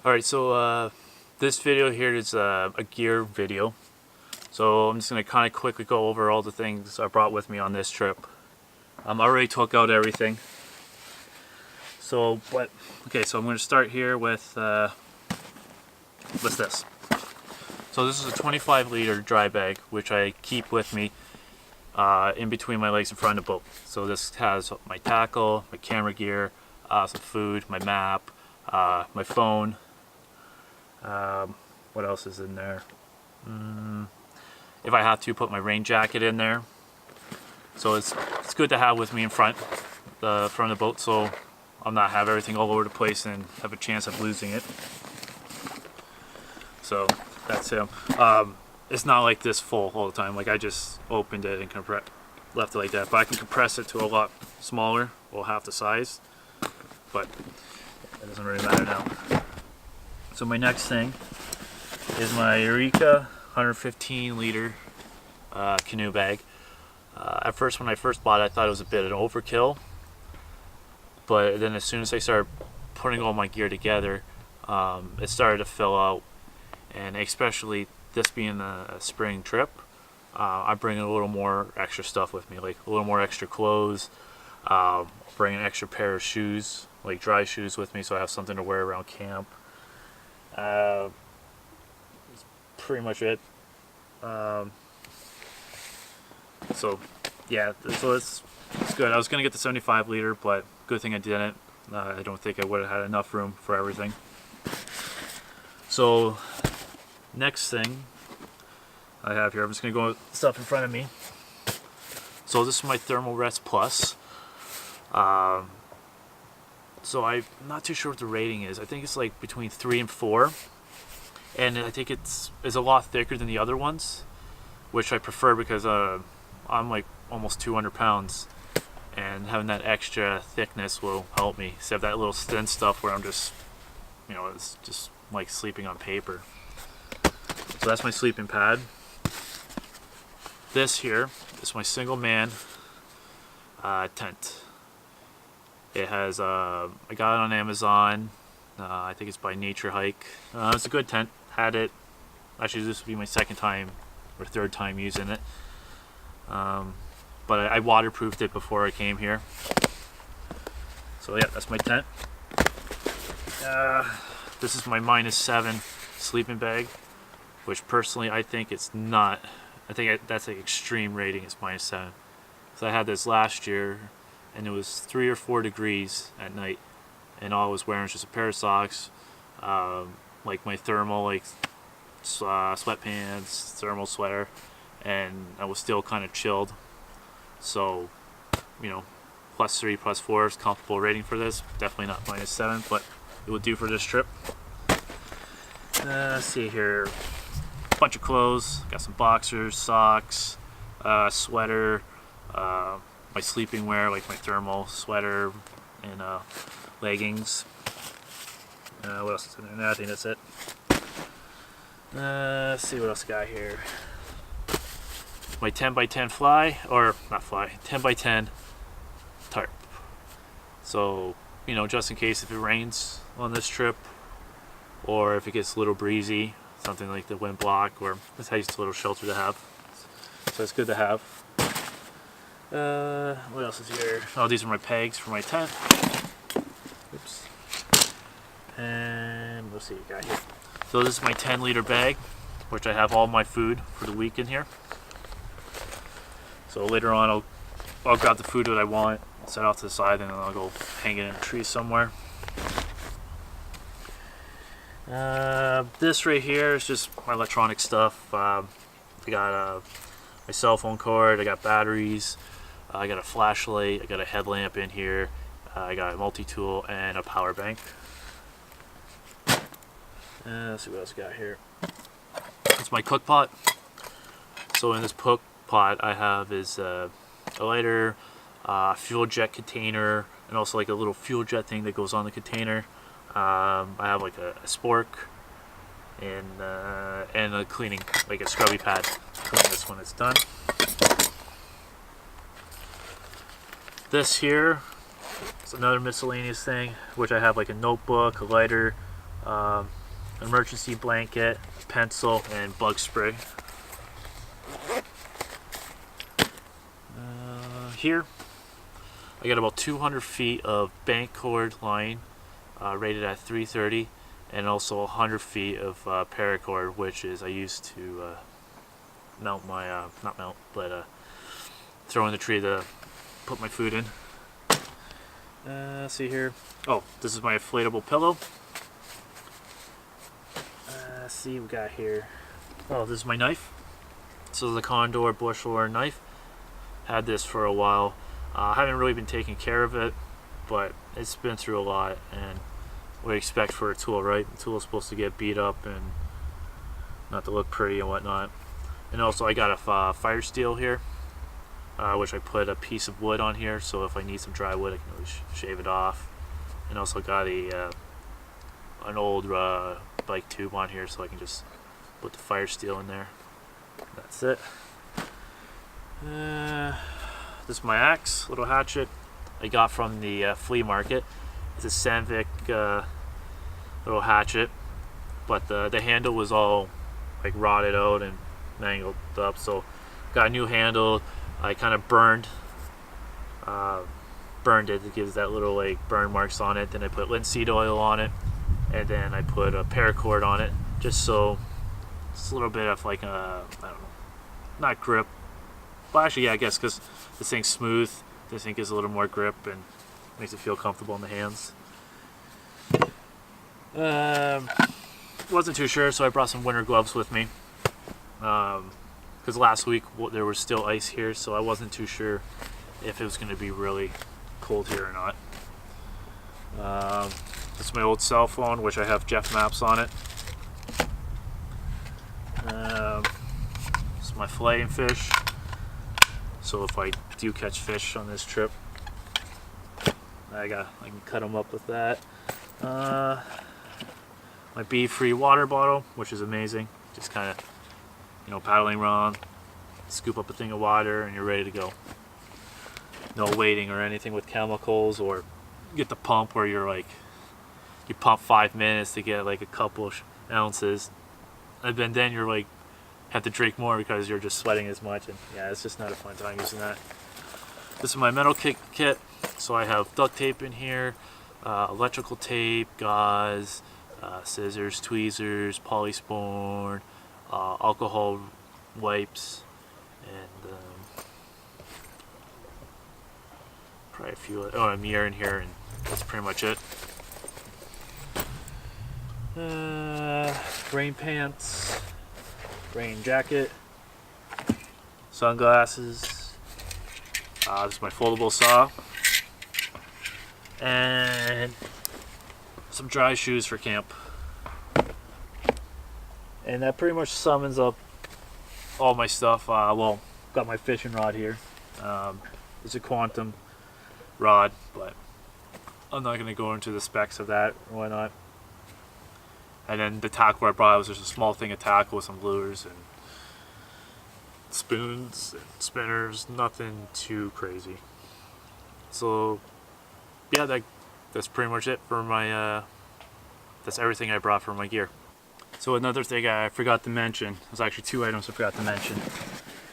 Alright, so this video here is a gear video. So I'm just going to kind of quickly go over all the things I brought with me on this trip. I already took out everything. So I'm going to start here with this. So this is a 25-liter dry bag, which I keep with me in between my legs in front of the boat. So this has my tackle, my camera gear, some food, my map, my phone. What else is in there? If I have to, put my rain jacket in there. So it's good to have with me in front of the boat, so I'm not have everything all over the place and have a chance of losing it. So that's him. It's not like this full all the time. Like I just opened it and left it like that. But I can compress it to a lot smaller, well half the size. But it doesn't really matter now. So my next thing is my Eureka 115-liter canoe bag. At first, when I first bought it, I thought it was a bit of an overkill. But then as soon as I started putting all my gear together, it started to fill out. And especially this being a spring trip, I bring a little more extra stuff with me, like a little more extra clothes. Bring an extra pair of shoes, like dry shoes with me, so I have something to wear around camp. That's pretty much it. So yeah, so it's good. I was gonna get the 75-liter, but good thing I didn't. I don't think I would have had enough room for everything. So next thing I have here, I'm just gonna go with stuff in front of me. So this is my Thermal Rest Plus. So I'm not too sure what the rating is. I think it's like between 3 and 4, and I think it's a lot thicker than the other ones, which I prefer because I'm like almost 200 pounds, and having that extra thickness will help me. Instead of that little thin stuff where I'm just, it's just like sleeping on paper. So that's my sleeping pad. This here is my single man tent. It has, I got it on Amazon. I think it's by Nature Hike. It's a good tent. Had it. Actually, this would be my second time or third time using it. But I waterproofed it before I came here. So yeah, that's my tent. This is my -7 sleeping bag, which personally I think it's not. I think that's an extreme rating. It's -7. So I had this last year, and it was 3 or 4 degrees at night, and all I was wearing was just a pair of socks, like my thermal, sweatpants, thermal sweater, and I was still kind of chilled. So, +3, +4 is comfortable rating for this. Definitely not -7, but it will do for this trip. Let's see here, bunch of clothes. Got some boxers, socks, sweater. My sleeping wear, like my thermal sweater and leggings. What else is in there? No, I think that's it. Let's see what else I got here. My 10x10 not fly, 10x10 tarp. So, just in case if it rains on this trip, or if it gets a little breezy, something like the wind block, or it's a nice little shelter to have. So it's good to have. What else is here? Oh, these are my pegs for my tent. Oops. And let's see what we got here. So this is my 10-liter bag, which I have all my food for the week in here. So later on, I'll grab the food that I want, set off to the side, and then I'll go hang it in a tree somewhere. This right here is just my electronic stuff. I got my cell phone cord, I got batteries, I got a flashlight, I got a headlamp in here, I got a multi-tool and a power bank. Let's see what else I got here. It's my cook pot. So in this cook pot I have is a lighter, fuel jet container, and also like a little fuel jet thing that goes on the container. I have like a spork and a cleaning, like a scrubby pad to clean this when it's done. This here is another miscellaneous thing, which I have like a notebook, a lighter, emergency blanket, pencil, and bug spray. Here I got about 200 feet of bank cord line rated at 330, and also 100 feet of paracord, which is I use to mount my not mount, but throw in the tree to put my food in. See here. Oh, this is my inflatable pillow. See what we got here. Oh, this is my knife. So the Condor bushwhore knife. Had this for a while. Haven't really been taking care of it, but it's been through a lot, and what do you expect for a tool, right? The tool is supposed to get beat up and not to look pretty and whatnot. And also I got a fire steel here, which I put a piece of wood on here, so if I need some dry wood I can always shave it off. And also got an old bike tube on here, so I can just put the fire steel in there. That's it. This is my axe, little hatchet I got from the flea market. It's a Sandvik little hatchet, but the handle was all like rotted out and mangled up, so got a new handle. I kind of burned it. It gives that little like burn marks on it. Then I put linseed oil on it, and then I put a paracord on it, just so it's a little bit of like a, I don't know, not grip. Well, actually, yeah, I guess because this thing's smooth, this thing gives a little more grip and makes it feel comfortable in the hands. Wasn't too sure, so I brought some winter gloves with me. Because last week there was still ice here, so I wasn't too sure if it was going to be really cold here or not. This is my old cell phone, which I have Jeff Maps on it. This is my filleting fish. So if I do catch fish on this trip, I can cut them up with that. My bee-free water bottle, which is amazing. Just kind of, paddling around, scoop up a thing of water, and you're ready to go. No waiting or anything with chemicals, or get the pump where you're like, you pump 5 minutes to get like a couple ounces, and then you're like, have to drink more because you're just sweating as much, and yeah, it's just not a fun time using that. This is my metal kit, so I have duct tape in here, electrical tape, gauze, scissors, tweezers, polysporin, alcohol wipes, and probably a few, a mirror in here, and that's pretty much it. Rain pants, rain jacket, sunglasses, this is my foldable saw, and some dry shoes for camp. And that pretty much summons up all my stuff. Well, got my fishing rod here. It's a quantum rod, but I'm not going to go into the specs of that or whatnot. And then the tackle I brought was just a small thing of tackle with some lures and spoons and spinners, nothing too crazy. So yeah, that's pretty much it for my, that's everything I brought for my gear. So another thing I forgot to mention, there's actually two items I forgot to mention.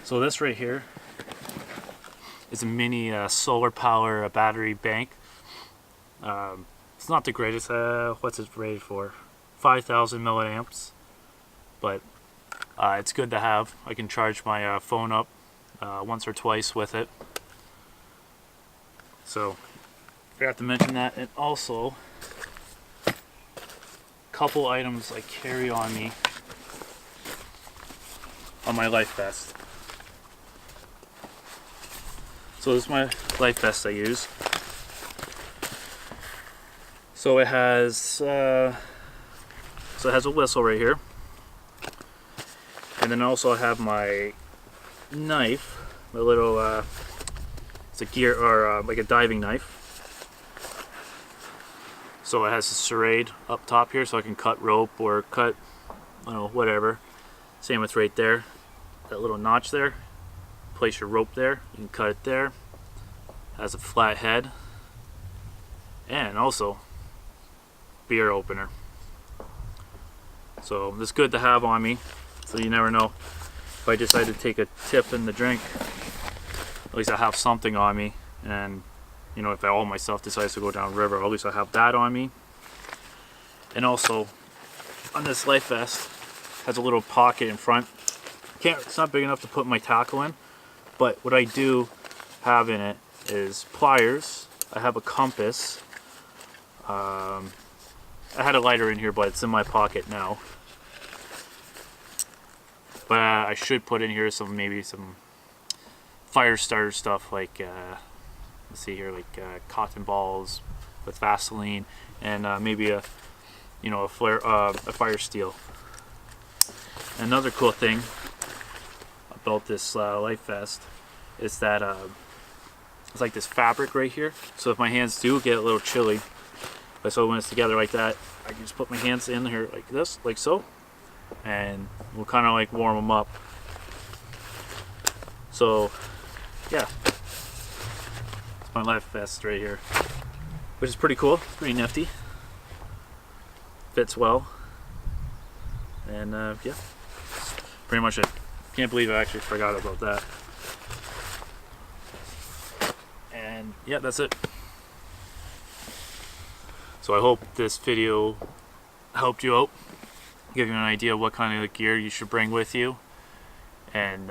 So this right here is a mini solar power battery bank. It's not the greatest, what's it rated for? 5,000 milliamps, but it's good to have. I can charge my phone up once or twice with it. So forgot to mention that. And also a couple items I carry on me on my life vest. So this is my life vest I use. So it has a whistle right here, and then also I have my knife, my little it's a gear, or like a diving knife. So it has a serrade up top here, so I can cut rope or cut, whatever. Same with right there, that little notch there. Place your rope there, you can cut it there. Has a flat head, and also beer opener. So this is good to have on me, so you never know if I decide to take a tip in the drink, at least I have something on me. And you know, if all my stuff decides to go down river, at least I have that on me. And also on this life vest has a little pocket in front. It's not big enough to put my tackle in, but what I do have in it is pliers. I have a compass. I had a lighter in here, but it's in my pocket now. But I should put in here maybe some fire starter stuff, like let's see here, like cotton balls with Vaseline, and maybe a fire steel. Another cool thing about this life vest is that it's like this fabric right here, so if my hands do get a little chilly, so when it's together like that, I can just put my hands in here like this, like so, and we'll kind of like warm them up. So yeah, it's my life vest right here, which is pretty cool. It's pretty nifty, fits well, and yeah, pretty much it. Can't believe I actually forgot about that. And yeah, that's it. So I hope this video helped you out, give you an idea of what kind of gear you should bring with you. And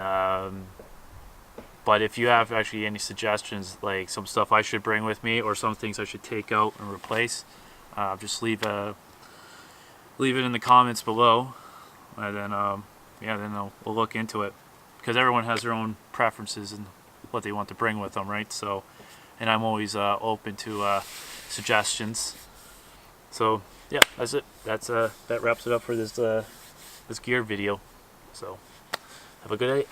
but if you have actually any suggestions, like some stuff I should bring with me or some things I should take out and replace, just leave it in the comments below, and then yeah, then we'll look into it, because everyone has their own preferences and what they want to bring with them, right? So, and I'm always open to suggestions. So yeah, that's it. That wraps it up for this this gear video. So have a good day.